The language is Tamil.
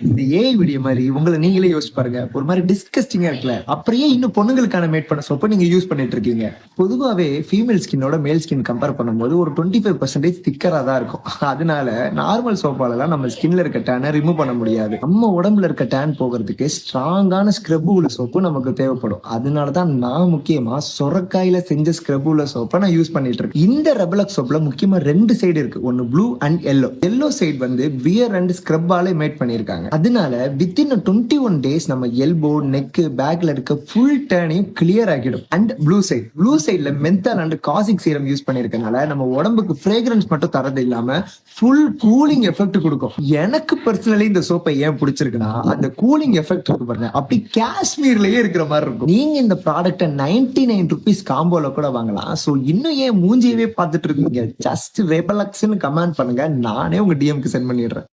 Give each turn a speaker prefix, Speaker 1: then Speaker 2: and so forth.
Speaker 1: இந்த ஏஐ வீடியோ மாதிரி உங்களை நீங்களே யோசிச்சு பாருங்க. ஒரு மாதிரி டிஸ்கஸ்டிங்கா இருக்குல்ல. அப்படியே இன்னும் பொண்ணுங்களுக்கான மேட் பண்ண சோப்பை நீங்க யூஸ் பண்ணிட்டு இருக்கீங்க. பொதுவாவே ஃபீமேல் ஸ்கின்னோட மேல் ஸ்கின் கம்பேர் பண்ணும்போது ஒரு 25% திக்கரா தான் இருக்கும். அதனால நார்மல் சோப்பாலலாம் நம்ம ஸ்கின்ல இருக்க டேனை ரிமூவ் பண்ண முடியாது. நம்ம உடம்புல இருக்க டேன் போகிறதுக்கு ஸ்ட்ராங்கான ஸ்க்ரப் உள்ள சோப்பு நமக்கு தேவைப்படும். அதனாலதான் நான் முக்கியமா சொரக்காயில செஞ்ச ஸ்க்ரப் உள்ள சோப்பை நான் யூஸ் பண்ணிட்டு இருக்கேன். இந்த ரெபலக் சோப்ல முக்கியமா 2 சைடு இருக்கு. ஒன்னு blue and yellow. Yellow side வந்து பியர் அண்ட் ஸ்க்ரப்பாலே மேட் பண்ணிருக்காங்க. அதனால வித்தின் 21 டேஸ் நம்ம எல்போ, நெக், பேக்ல இருக்க ஃபுல் டேனையும் கிளியர் ஆகிடும். அண்ட் ப்ளூ சைடுல menthol and kojic serum use பண்ணிருக்கனால நம்ம உடம்புக்கு ஃப்ரேக்ரன்ஸ் மட்டும் தரது இல்லாம ஃபுல் கூலிங் எஃபெக்ட் கொடுக்கும். எனக்கு பர்சனலி இந்த சோப்பை ஏன் பிடிச்சிருக்குன்னா அந்த கூலிங் எஃபெக்ட் இருக்கு பாருங்க, அப்படி காஷ்மீர்லயே இருக்கிற மாதிரி இருக்கும். நீங்க இந்த ப்ராடக்ட்டை 99 ருபீஸ் காம்போல கூட வாங்கலாம். சோ இன்னும் ஏன் மூஞ்சியவே பார்த்துட்டு இருக்கீங்க? ஜஸ்ட் ரெபலக்ஸ்னு கமெண்ட் பண்ணுங்க, நானே உங்க டிஎம்க்கு சென்ட் பண்ணிடுறேன்.